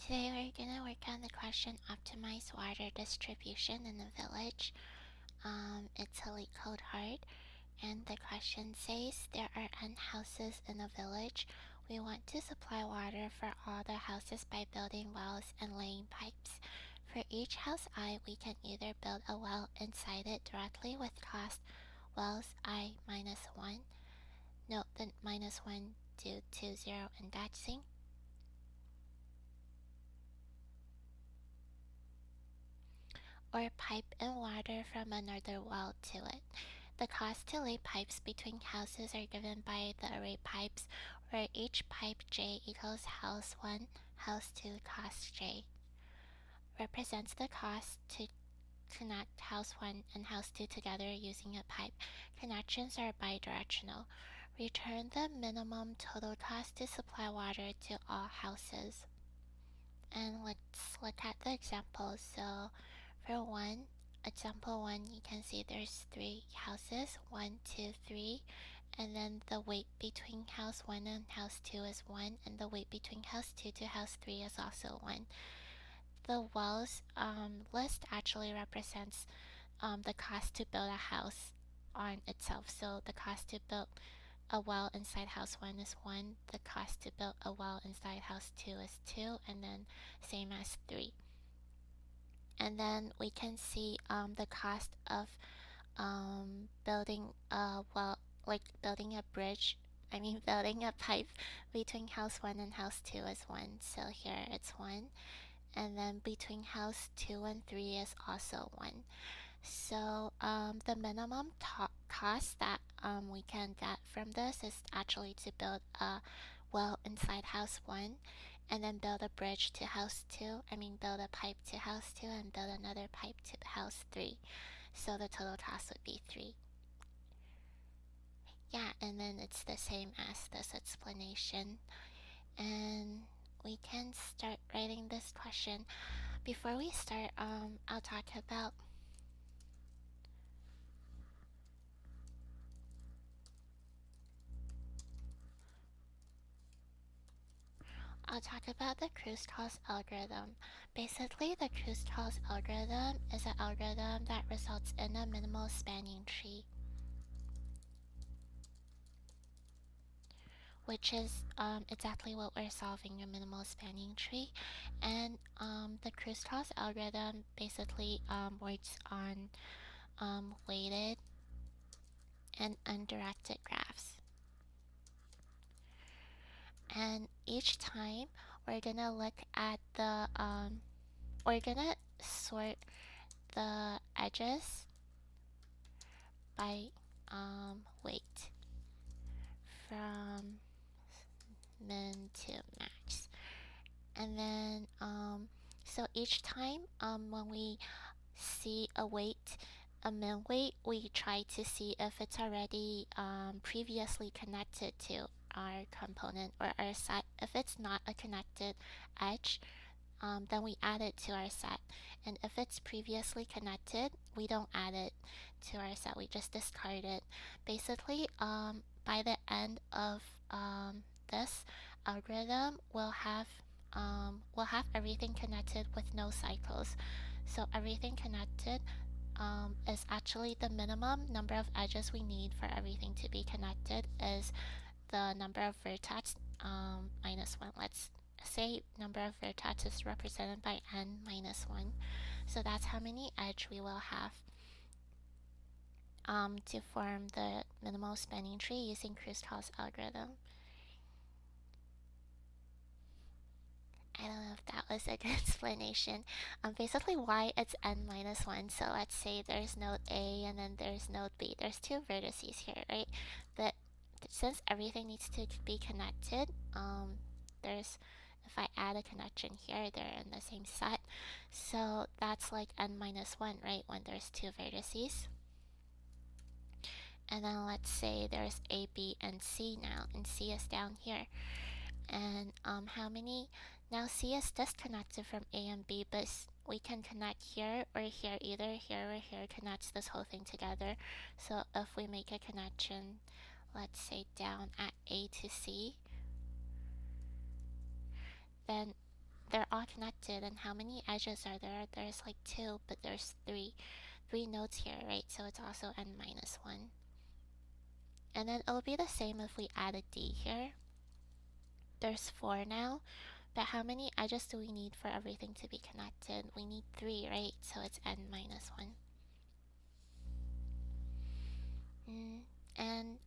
Today we're gonna work on the question optimize water distribution in a village. It's a LeetCode code hard, and the question says there are n houses in a village. We want to supply water for all the houses by building wells and laying pipes. For each house I, we can either build a well inside it directly with cost wells I minus 1. Note the minus 1 due to 0 indexing. Or pipe in water from another well to it. The cost to lay pipes between houses are given by the array pipes, where each pipe j equals house 1, house 2 cost j. Represents the cost to connect house 1 and house 2 together using a pipe. Connections are bidirectional. Return the minimum total cost to supply water to all houses. And let's look at the examples. So for example 1, you can see there's 3 houses, 1, 2, 3, and then the weight between house 1 and house 2 is 1, and the weight between house 2 to house 3 is also 1. The wells list actually represents the cost to build a house on itself. So the cost to build a well inside house 1 is 1, the cost to build a well inside house 2 is 2, and then same as 3. And then we can see the cost of building a well, like building a bridge, building a pipe between house 1 and house 2 is 1. So here it's 1. And then between house 2 and 3 is also 1. So the minimum cost that we can get from this is actually to build a well inside house 1, and then build a bridge to house 2, build a pipe to house 2, and build another pipe to house 3. So the total cost would be 3. Yeah, and then it's the same as this explanation. And we can start writing this question. Before we start, I'll talk about the Kruskal algorithm. Basically, the Kruskal algorithm is an algorithm that results in a minimal spanning tree, which is exactly what we're solving, a minimal spanning tree. And the Kruskal algorithm basically works on weighted and undirected graphs. And each time we're gonna look at the we're gonna sort the edges by weight from min to max. And then so each time when we see a weight, a min weight, we try to see if it's already previously connected to our component or our set. If it's not a connected edge, then we add it to our set. And if it's previously connected, we don't add it to our set, we just discard it. Basically, by the end of this algorithm, we'll have everything connected with no cycles. So everything connected is actually the minimum number of edges we need for everything to be connected is the number of vertex minus 1. Let's say number of vertex is represented by n minus 1. So that's how many edge we will have to form the minimal spanning tree using Kruskal's algorithm. I don't know if that was a good explanation. Basically why it's n minus 1. So let's say there's node A and then there's node B. There's 2 vertices here, right? But since everything needs to be connected, if I add a connection here, they're in the same set. So that's like n minus 1, right? When there's 2 vertices. And then let's say there's A, B, and C now, and C is down here. And how many? Now C is disconnected from A and B, but we can connect here or here. Either here or here connects this whole thing together. So if we make a connection, let's say down at A to C, then they're all connected. And how many edges are there? There's like 2, but there's 3 nodes here, right? So it's also n minus 1. And then it'll be the same if we add a d here. There's 4 now, but how many edges do we need for everything to be connected? We need 3, right? So it's n minus 1. And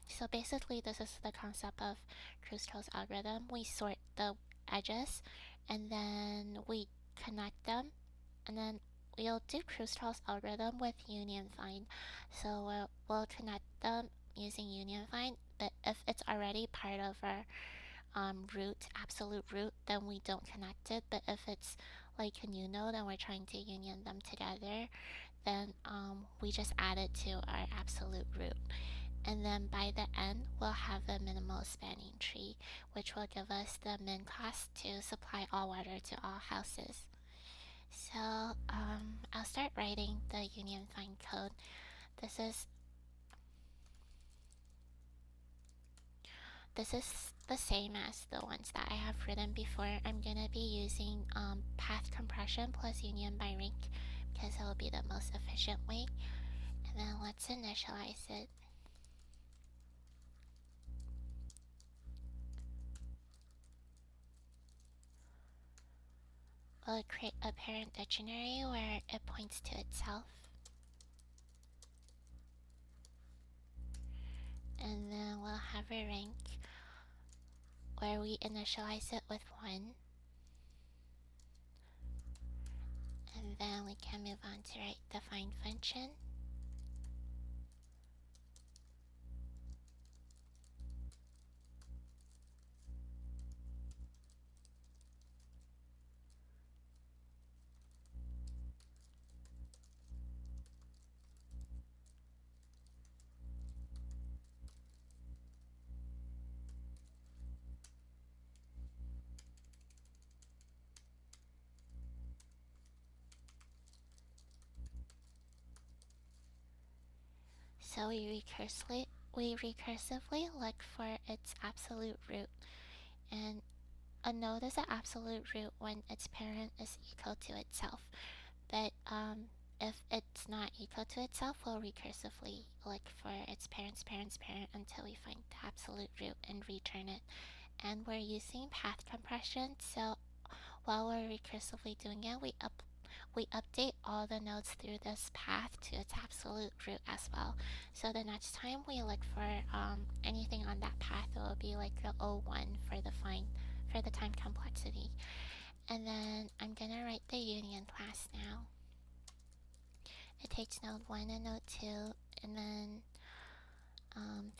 so basically this is the concept of Kruskal's algorithm. We sort the edges and then we connect them, and then we'll do Kruskal's algorithm with union find. So we'll connect them using union find, but if it's already part of our root, absolute root, then we don't connect it. But if it's like a new node and we're trying to union them together, then we just add it to our absolute root. And then by the end, we'll have a minimal spanning tree, which will give us the min cost to supply all water to all houses. So I'll start writing the union find code. This is the same as the ones that I have written before. I'm gonna be using path compression plus union by rank because it'll be the most efficient way. And then let's initialize it. We'll create a parent dictionary where it points to itself. And then we'll have a rank where we initialize it with 1. And then we can move on to write the find function. So we recursively look for its absolute root. And a node is an absolute root when its parent is equal to itself. But if it's not equal to itself, we'll recursively look for its parent's parent's parent until we find the absolute root and return it. And we're using path compression, so while we're recursively doing it, we update all the nodes through this path to its absolute root as well. So the next time we look for anything on that path, it will be like the O1 for the time complexity. And then I'm gonna write the union class now. It takes node 1 and node 2, and then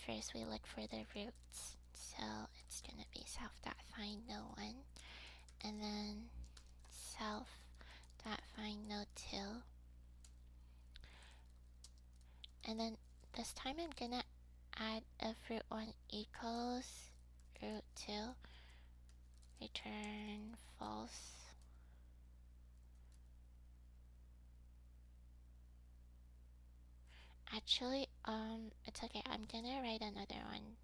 first we look for the roots. So it's gonna be self.find node 1, and then self.find node 2. And then this time I'm gonna add if root 1 equals root 2, return false. Actually, it's okay. I'm gonna write another one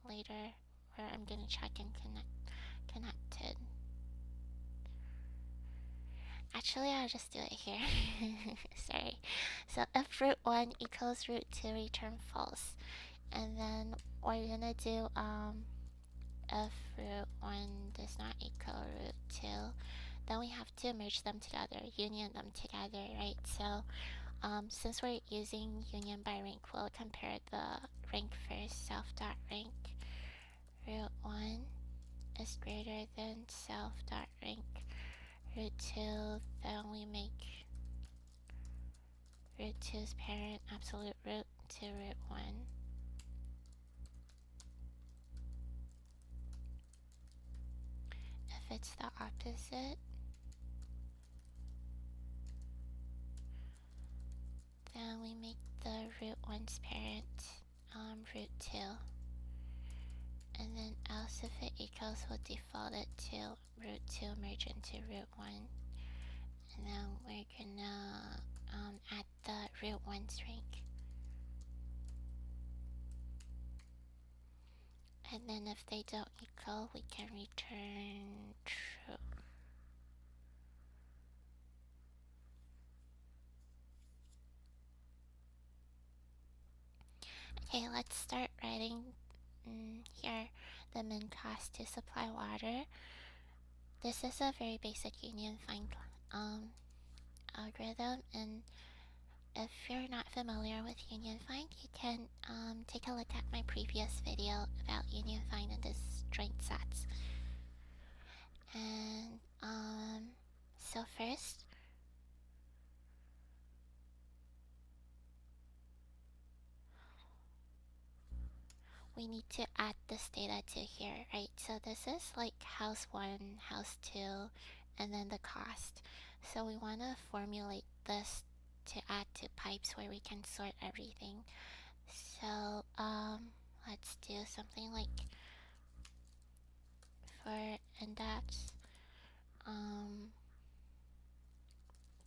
later where I'm gonna check and connected. Actually, I'll just do it here. Sorry. So if root 1 equals root 2, return false. And then we're gonna do if root 1 does not equal root 2, then we have to merge them together, union them together, right? So since we're using union by rank, we'll compare the rank first. Self.rank root 1 is greater than self.rank root 2, then we make root 2's parent absolute root to root 1. If it's the opposite, then we make the root 1's parent root 2. And then else if it equals, we'll default it to root 2 merge into root 1. And then we're gonna add the root 1's rank. And then if they don't equal, we can return true. let's start writing here the min cost to supply water. This is a very basic union find algorithm, and if you're not familiar with union find, you can take a look at my previous video about union find and disjoint sets. And so first, we need to add this data to here, right? So this is like house 1, house 2, and then the cost. So we want to formulate this to add to pipes where we can sort everything. So let's do something like for index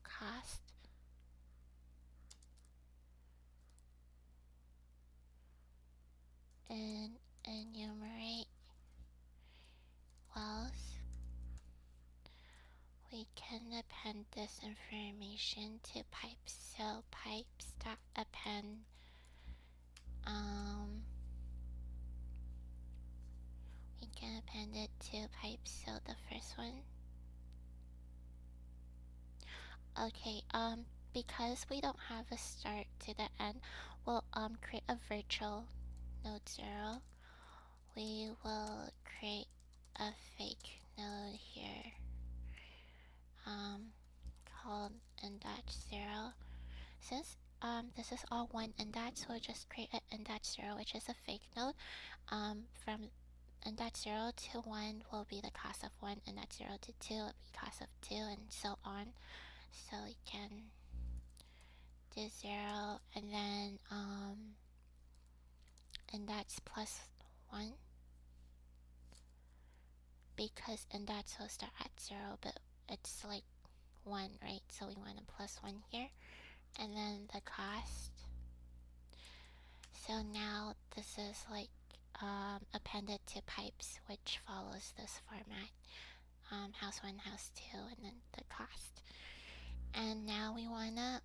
cost and enumerate wells. We can append this information to pipes. So pipes dot append we can append it to pipes. So the first one. Okay, because we don't have a start to the end, we'll create a virtual node 0. We will create a fake node here called index 0. Since this is all one index, we'll just create an index 0, which is a fake node. From index 0 to 1 will be the cost of 1, index 0 to 2 will be cost of 2, and so on. So we can do 0, and then index plus 1, because index will start at 0, but it's like 1, right? So we want a plus 1 here, and then the cost. So now this is like appended to pipes, which follows this format. House 1, house 2, and then the cost. And now we wanna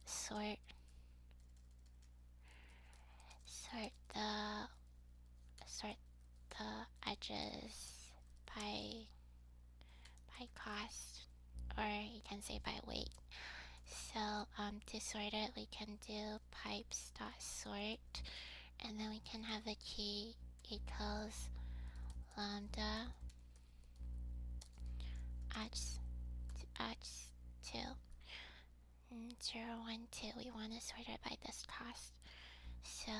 sort the edges by cost, or you can say by weight. So to sort it, we can do pipes dot sort, and then we can have a key equals lambda h 2 0 1 2. We want to sort it by this cost. So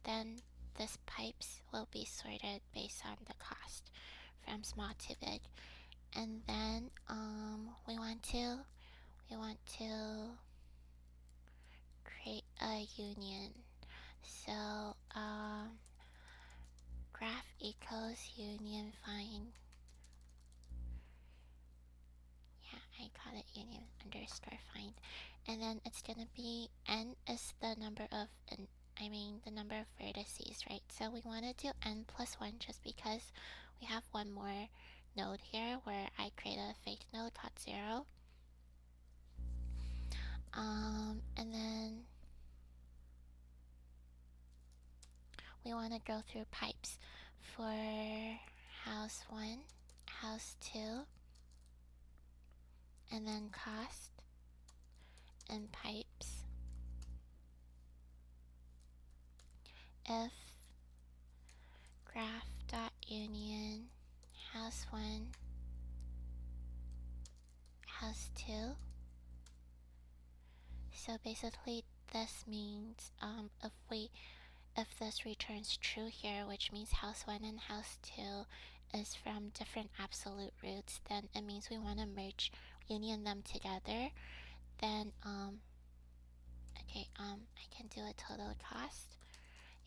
then this pipes will be sorted based on the cost from small to big, and then we want to create a union. So graph equals union find. Yeah, I call it union underscore find, and then it's gonna be n is the number of the number of vertices, right? So we want to do n plus 1 just because we have one more node here where I create a fake node called 0. And then we want to go through pipes for house 1, house 2, and then cost and pipes. If graph dot union house 1, house 2. So basically this means if this returns true here, which means house 1 and house 2 is from different absolute roots, then it means we want to union them together. Then I can do a total cost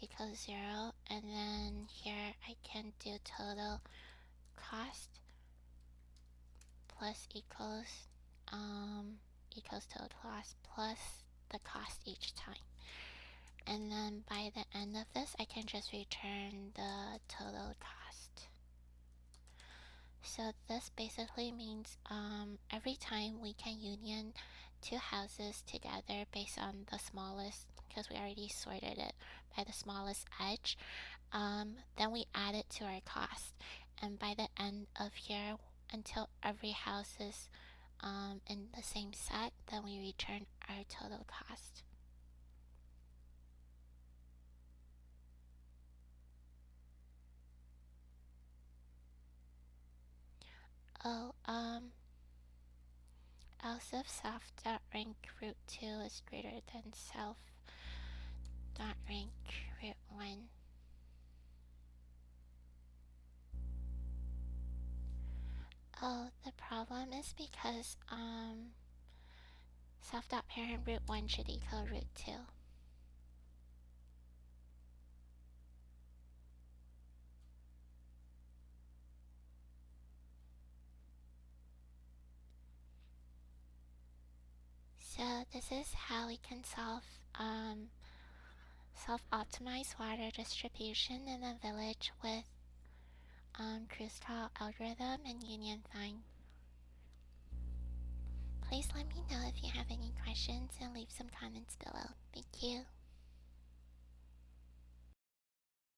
equals 0, and then here I can do total cost plus equals total cost plus the cost each time. And then by the end of this, I can just return the total cost. So this basically means every time we can union two houses together based on the smallest because we already sorted it by the smallest edge. Then we add it to our cost, and by the end of here, until every house is in the same set, then we return our total cost. Oh, else if self.rank root 2 is greater than self.rank root 1. Oh, the problem is because self.parent root 1 should equal root 2. So this is how we can self-optimize water distribution in a village with Kruskal Algorithm and Union Find. Please let me know if you have any questions and leave some comments below. Thank you.